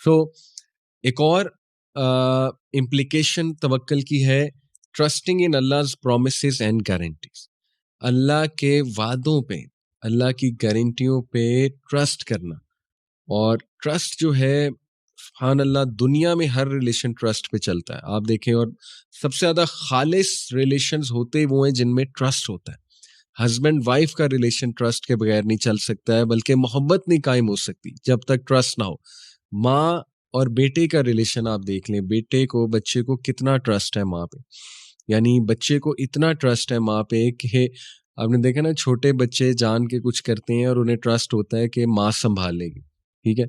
सो एक और इम्प्लीकेशन तवक्कल की है, ट्रस्टिंग इन अल्लाह's promises एंड गारंटीज। अल्लाह के वादों पे, अल्लाह की गारंटियों पे ट्रस्ट करना। और ट्रस्ट जो है, सुभान अल्लाह, दुनिया में हर रिलेशन ट्रस्ट पे चलता है, आप देखें। और सबसे ज़्यादा खालिस रिलेशंस होते वो हैं जिनमें ट्रस्ट होता है। हस्बैंड वाइफ का रिलेशन ट्रस्ट के बगैर नहीं चल सकता है, बल्कि मोहब्बत नहीं कायम हो सकती जब तक ट्रस्ट ना हो। माँ और बेटे का रिलेशन आप देख लें, बेटे को, बच्चे को कितना ट्रस्ट है माँ पे, यानी बच्चे को इतना ट्रस्ट है माँ पे कि आपने देखा ना, छोटे बच्चे जान के कुछ करते हैं और उन्हें ट्रस्ट होता है कि माँ संभाल लेगी, ठीक है,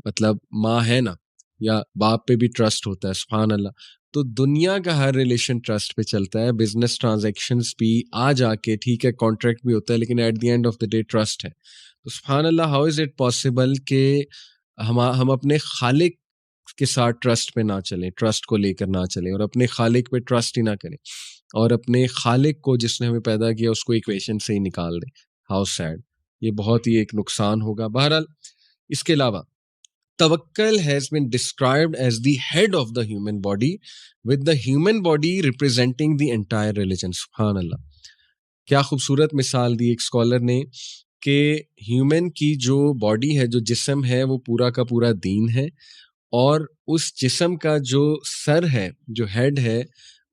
मतलब माँ है ना, या बाप पे भी ट्रस्ट होता है, सुभान अल्लाह। तो दुनिया का हर रिलेशन ट्रस्ट पे चलता है, बिजनेस ट्रांजैक्शंस भी आ जाके, ठीक है, कॉन्ट्रैक्ट भी होता है, लेकिन eight the end of the day trust है। तो सुभान अल्लाह, हाउ इज इट पॉसिबल कि हम अपने खालिक के साथ ट्रस्ट पे ना चलें, ट्रस्ट को लेकर ना चलें, और अपने खालिक पे ट्रस्ट ही ना करें, और अपने खालिक को, जिसने हमें पैदा किया, उसको इक्वेशन से ही निकाल दें। हाउ सैड, ये बहुत ही एक नुकसान होगा। बहरहाल, इसके अलावा तवक्कल has been described as the head of the human body, with the human body representing the entire religion. सुभान अल्लाह, क्या खूबसूरत मिसाल दी एक स्कॉलर ने कि ह्यूमन की जो बॉडी है, जो जिस्म है, वो पूरा का पूरा दीन है, और उस जिस्म का जो सर है, जो हेड है,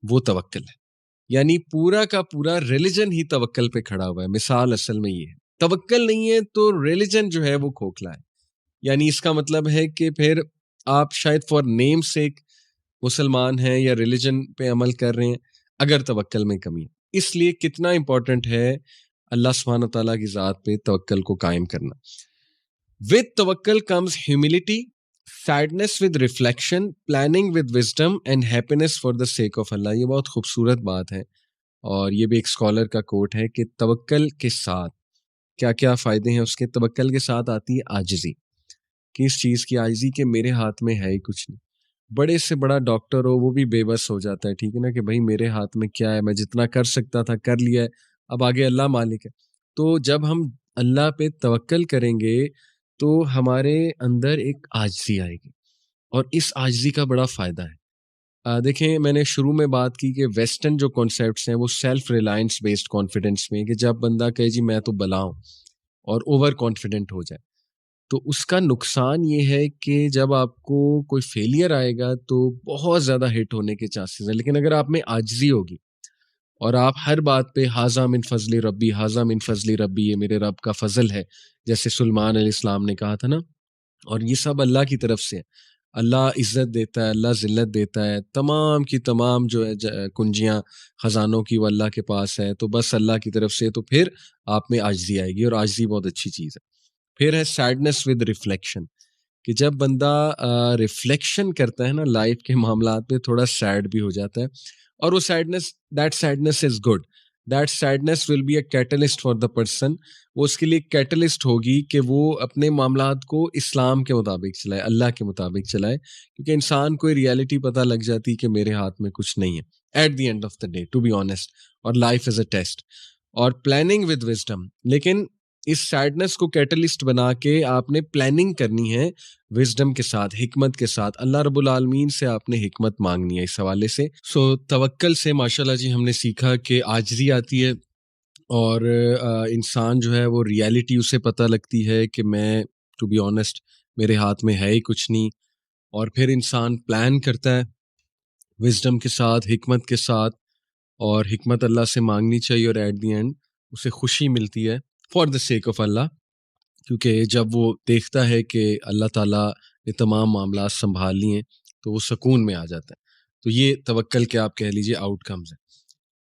वो तवक्कल है। यानी पूरा का पूरा रिलीजन ही तवक्कल पे खड़ा हुआ है। मिसाल असल में ये है, तवक्कल नहीं है तो रिलीजन जो है वो खोखला है। यानी इसका मतलब है कि फिर आप शायद फॉर नेम सेक मुसलमान हैं या रिलीजन पे अमल कर रहे हैं, अगर तवक्कल में कमी है। इसलिए कितना इंपॉर्टेंट है अल्लाह सुब्हान तआला की ज़ात पे तवक्कल को कायम करना। विद तवक्कल comes humility, sadness with reflection, planning with wisdom and happiness for the sake of अल्लाह। ये बहुत खूबसूरत बात है, और ये भी एक स्कॉलर का कोट है कि तवक्कल के साथ क्या क्या फ़ायदे हैं उसके। तवक्कल के साथ आती है आजिज़ी, कि इस चीज़ की आजिज़ी कि मेरे हाथ में है ही कुछ नहीं। बड़े से बड़ा डॉक्टर हो, वो भी बेबस हो जाता है, ठीक है ना, कि भाई मेरे हाथ में क्या है, मैं जितना कर सकता था कर लिया है, अब आगे अल्लाह मालिक है। तो जब हम अल्लाह पे तवक्कल करेंगे तो हमारे अंदर एक आजिज़ी आएगी, और इस आजिज़ी का बड़ा फ़ायदा है। देखें, मैंने शुरू में बात की कि वेस्टर्न जो कॉन्सेप्ट्स हैं वो सेल्फ रिलायंस बेस्ड कॉन्फिडेंस में, कि जब बंदा कहे जी मैं तो भला हूँ, और ओवर कॉन्फिडेंट हो जाए, तो उसका नुकसान ये है कि जब आपको कोई फेलियर आएगा तो बहुत ज़्यादा हिट होने के चांसेस हैं। लेकिन अगर आप में आजिज़ी होगी, और आप हर बात पे हाज़ा मिन फ़ज़्ल रब्बी, हाज़ा मिन फ़ज़्ल रब्बी, ये मेरे रब का फ़ज़ल है, जैसे सुलेमान अलैहिस्सलाम ने कहा था ना, और ये सब अल्लाह की तरफ से है। अल्लाह इज़्ज़त देता है, अल्लाह ज़िल्लत देता है, तमाम की तमाम जो है कुंजियाँ ख़ज़ानों की वो अल्लाह के पास है, तो बस अल्लाह की तरफ से, तो फिर आप में आजिज़ी आएगी, और आजिज़ी बहुत अच्छी चीज़ है। फिर है सैडनेस विद रिफ्लेक्शन, कि जब बंदा रिफ्लेक्शन करता है ना लाइफ के मामलात पे, थोड़ा सैड भी हो जाता है, और वो sadness, that sadness is good, that sadness will be a catalyst for the person. वो उसके लिए कैटलिस्ट होगी कि वो अपने मामलात को इस्लाम के मुताबिक चलाए, अल्लाह के मुताबिक चलाए, क्योंकि इंसान को रियलिटी पता लग जाती है कि मेरे हाथ में कुछ नहीं है at the end of the day, to be honest, और लाइफ इज़ अ टेस्ट। और प्लानिंग विद विजडम, लेकिन इस सैडनेस को कैटलिस्ट बना के आपने प्लानिंग करनी है विजडम के साथ, हिकमत के साथ। अल्लाह रब्बुल आलमीन से आपने हिकमत मांगनी है इस हवाले से। सो तवक्कल से माशाल्लाह जी हमने सीखा कि आजिज़ी आती है, और इंसान जो है वो रियलिटी उसे पता लगती है कि मैं, टू बी ऑनेस्ट, मेरे हाथ में है ही कुछ नहीं। और फिर इंसान प्लान करता है विजडम के साथ, हिकमत के साथ, और हिकमत अल्लाह से मांगनी चाहिए, और एट द एंड उसे खुशी मिलती है फॉर द सेक ऑफ अल्लाह, क्योंकि जब वो देखता है कि अल्लाह ताला ने तमाम मामला संभाल लिए, तो वो सुकून में आ जाता है। तो ये तवक्कल के आप कह लीजिए आउटकम्स हैं।